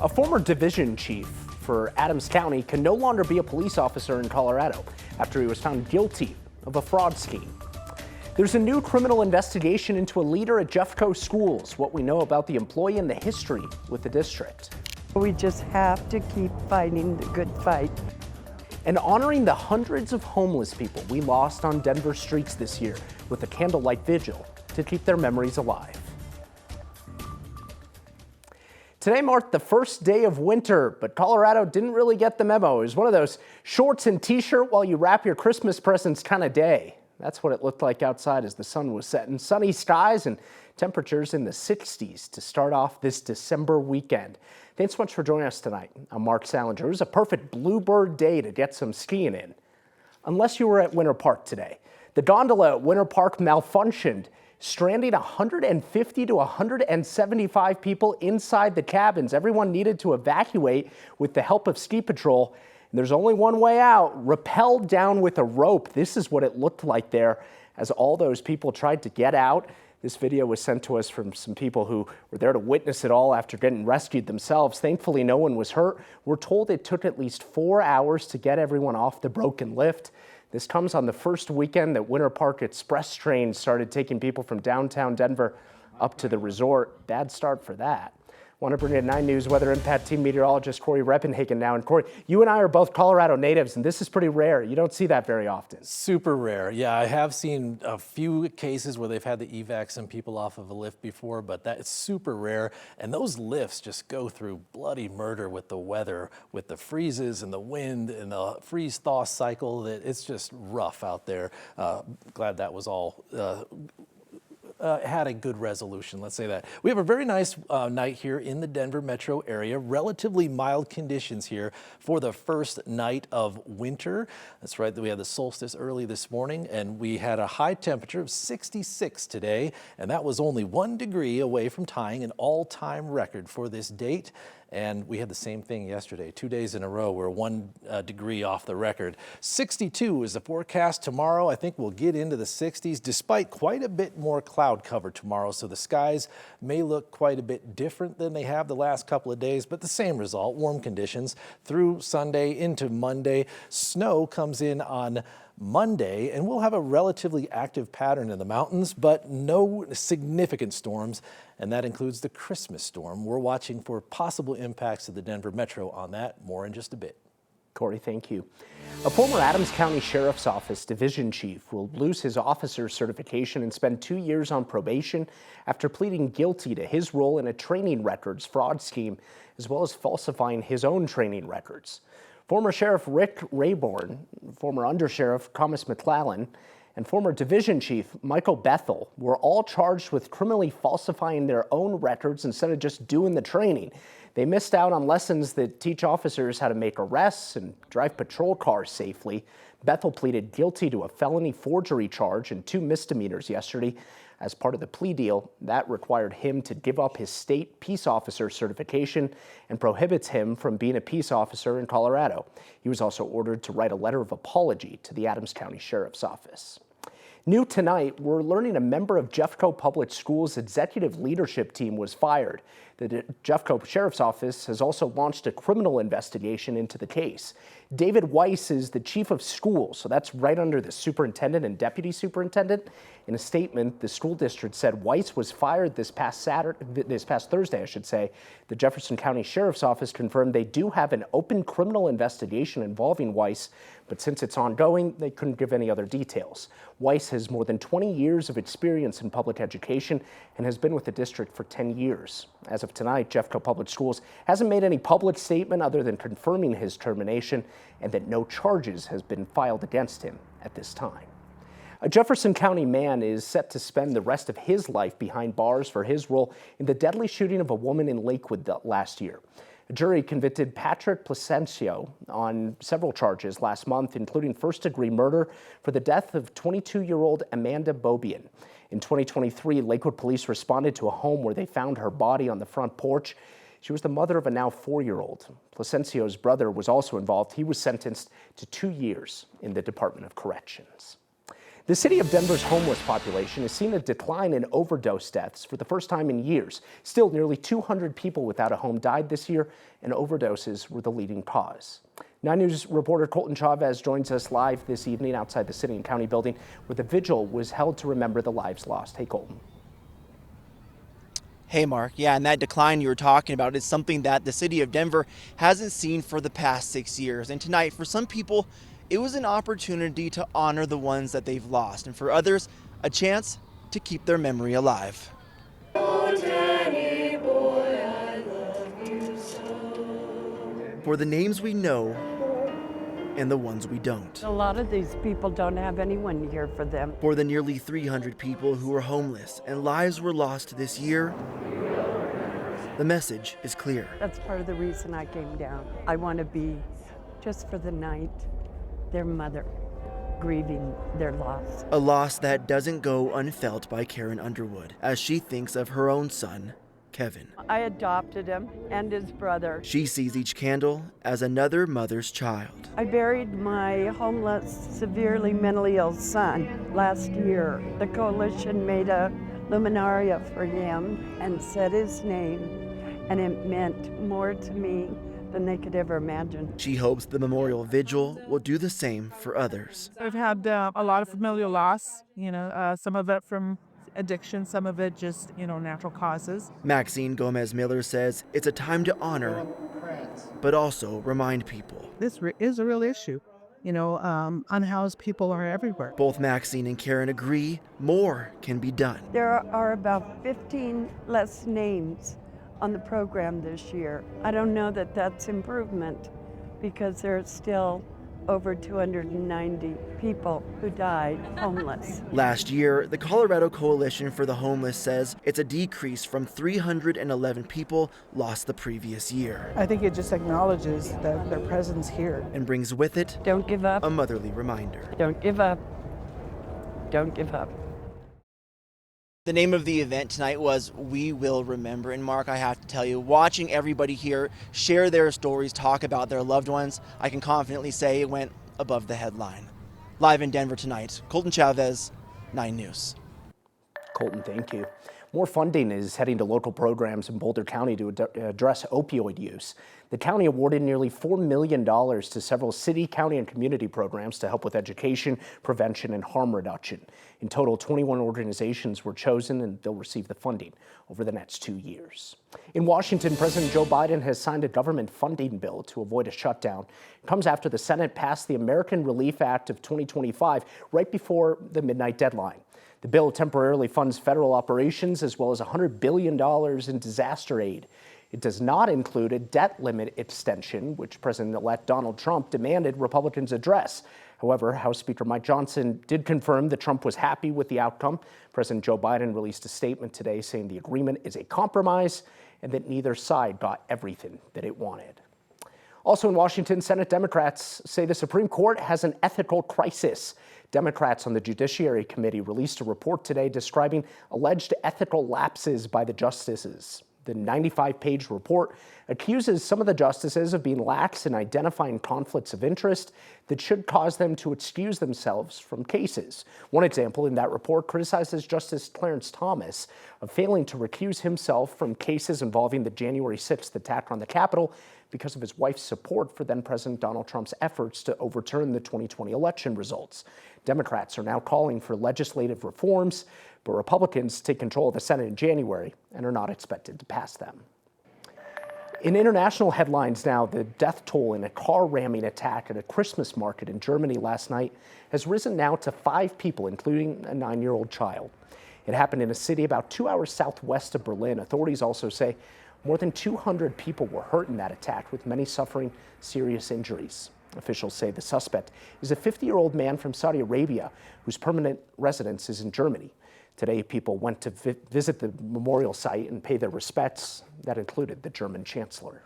A former division chief for Adams County can no longer be a police officer in Colorado after he was found guilty of a fraud scheme. There's a new criminal investigation into a leader at Jeffco Schools, what we know about the employee and the history with the district. We just have to keep fighting the good fight. And honoring the hundreds of homeless people we lost on Denver streets this year with a candlelight vigil to keep their memories alive. Today marked the first day of winter, but Colorado didn't really get the memo. It was one of those shorts and t-shirt while you wrap your Christmas presents kind of day. That's what it looked like outside as the sun was setting. Sunny skies and temperatures in the 60s to start off this December weekend. Thanks so much for joining us tonight. I'm Mark Salinger. It was a perfect bluebird day to get some skiing in. Unless you were at Winter Park today. The gondola at Winter Park malfunctioned, stranding 150 to 175 people inside the cabins. Everyone needed to evacuate with the help of ski patrol. And there's only one way out, rappelled down with a rope. This is what it looked like there as all those people tried to get out. This video was sent to us from some people who were there to witness it all after getting rescued themselves. Thankfully, no one was hurt. We're told it took at least 4 hours to get everyone off the broken lift. This comes on the first weekend that Winter Park Express trains started taking people from downtown Denver up to the resort. Bad start for that. Want to bring in 9 News Weather Impact Team meteorologist Corey Reppenhagen now. And Corey, you and I are both Colorado natives, and this is pretty rare. You don't see that very often. Super rare. Yeah, I have seen a few cases where they've had to evac some people off of a lift before, but that is super rare. And those lifts just go through bloody murder with the weather, with the freezes and the wind and the freeze-thaw cycle. It's just rough out there. Glad that was all had a good resolution, let's say that. We have a very nice night here in the Denver metro area. Relatively mild conditions here for the first night of winter. That's right, we had the solstice early this morning, and we had a high temperature of 66 today, and that was only 1 degree away from tying an all-time record for this date. And we had the same thing yesterday. 2 days in a row, we're 1 degree off the record. 62 is the forecast tomorrow. I think we'll get into the 60s despite quite a bit more cloud cover tomorrow. So the skies may look quite a bit different than they have the last couple of days, but the same result, warm conditions through Sunday into Monday. Snow comes in on Monday, and we'll have a relatively active pattern in the mountains, but no significant storms, and that includes the Christmas storm. We're watching for possible impacts to the Denver metro on that. More in just a bit. Corey, thank you. A former Adams County Sheriff's Office division chief will lose his officer's certification and spend 2 years on probation after pleading guilty to his role in a training records fraud scheme, as well as falsifying his own training records. Former Sheriff Rick Rayborn, former Undersheriff Thomas McClellan, and former Division Chief Michael Bethel were all charged with criminally falsifying their own records instead of just doing the training. They missed out on lessons that teach officers how to make arrests and drive patrol cars safely. Bethel pleaded guilty to a felony forgery charge and 2 misdemeanors yesterday. As part of the plea deal, that required him to give up his state peace officer certification and prohibits him from being a peace officer in Colorado. He was also ordered to write a letter of apology to the Adams County Sheriff's Office. New tonight, we're learning a member of Jeffco Public Schools' executive leadership team was fired. The Jeffco Sheriff's Office has also launched a criminal investigation into the case. David Weiss is the chief of schools, so that's right under the superintendent and deputy superintendent. In a statement, the school district said Weiss was fired this past Thursday, I should say. The Jefferson County Sheriff's Office confirmed they do have an open criminal investigation involving Weiss, but since it's ongoing, they couldn't give any other details. Weiss has more than 20 years of experience in public education and has been with the district for 10 years. As of tonight, Jeffco Public Schools hasn't made any public statement other than confirming his termination and that no charges has been filed against him at this time. A Jefferson County man is set to spend the rest of his life behind bars for his role in the deadly shooting of a woman in Lakewood last year. A jury convicted Patrick Placencio on several charges last month, including first-degree murder for the death of 22-year-old Amanda Bobian. In 2023, Lakewood police responded to a home where they found her body on the front porch. She was the mother of a now 4-year-old. Placencio's brother was also involved. He was sentenced to 2 years in the Department of Corrections. The city of Denver's homeless population has seen a decline in overdose deaths for the first time in years. Still, nearly 200 people without a home died this year, and overdoses were the leading cause. 9 News reporter Colton Chavez joins us live this evening outside the City and County building, where the vigil was held to remember the lives lost. Hey, Colton. Hey, Mark. Yeah, and that decline you were talking about is something that the city of Denver hasn't seen for the past 6 years. And tonight, for some people, it was an opportunity to honor the ones that they've lost. And for others, a chance to keep their memory alive. Oh, Danny boy, I love you so. For the names we know and the ones we don't. A lot of these people don't have anyone here for them. For the nearly 300 people who were homeless and lives were lost this year, the message is clear. That's part of the reason I came down. I want to be, just for the night, their mother, grieving their loss. A loss that doesn't go unfelt by Karen Underwood as she thinks of her own son, Kevin. I adopted him and his brother. She sees each candle as another mother's child. I buried my homeless, severely mentally ill son last year. The coalition made a luminaria for him and said his name, and it meant more to me than they could ever imagine. She hopes the memorial vigil will do the same for others. I've had a lot of familial loss, some of it from addiction, some of it just, natural causes. Maxine Gomez Miller says it's a time to honor, but also remind people. This is a real issue. Unhoused people are everywhere. Both Maxine and Karen agree more can be done. There are about 15 less names on the program this year. I don't know that that's improvement because there are still over 290 people who died homeless. Last year, the Colorado Coalition for the Homeless says it's a decrease from 311 people lost the previous year. I think it just acknowledges their presence here. And brings with it Don't give up. a motherly reminder. Don't give up. Don't give up. The name of the event tonight was We Will Remember. And Mark, I have to tell you, watching everybody here share their stories, talk about their loved ones, I can confidently say it went above the headline. Live in Denver tonight, Colton Chavez, 9 News. Colton, thank you. More funding is heading to local programs in Boulder County to address opioid use. The county awarded nearly $4 million to several city, county, and community programs to help with education, prevention, and harm reduction. In total, 21 organizations were chosen, and they'll receive the funding over the next 2 years. In Washington, President Joe Biden has signed a government funding bill to avoid a shutdown. It comes after the Senate passed the American Relief Act of 2025 right before the midnight deadline. The bill temporarily funds federal operations as well as $100 billion in disaster aid. It does not include a debt limit extension, which President-elect Donald Trump demanded Republicans address. However, House Speaker Mike Johnson did confirm that Trump was happy with the outcome. President Joe Biden released a statement today saying the agreement is a compromise and that neither side got everything that it wanted. Also in Washington, Senate Democrats say the Supreme Court has an ethical crisis. Democrats on the Judiciary Committee released a report today describing alleged ethical lapses by the justices. The 95-page report accuses some of the justices of being lax in identifying conflicts of interest that should cause them to excuse themselves from cases. One example in that report criticizes Justice Clarence Thomas of failing to recuse himself from cases involving the January 6th attack on the Capitol because of his wife's support for then-President Donald Trump's efforts to overturn the 2020 election results. Democrats are now calling for legislative reforms, but Republicans take control of the Senate in January and are not expected to pass them. In international headlines now, the death toll in a car ramming attack at a Christmas market in Germany last night has risen now to 5 people, including a 9-year-old child. It happened in a city about 2 hours southwest of Berlin. Authorities also say more than 200 people were hurt in that attack, with many suffering serious injuries. Officials say the suspect is a 50-year-old man from Saudi Arabia whose permanent residence is in Germany. Today, people went to visit the memorial site and pay their respects. That included the German chancellor.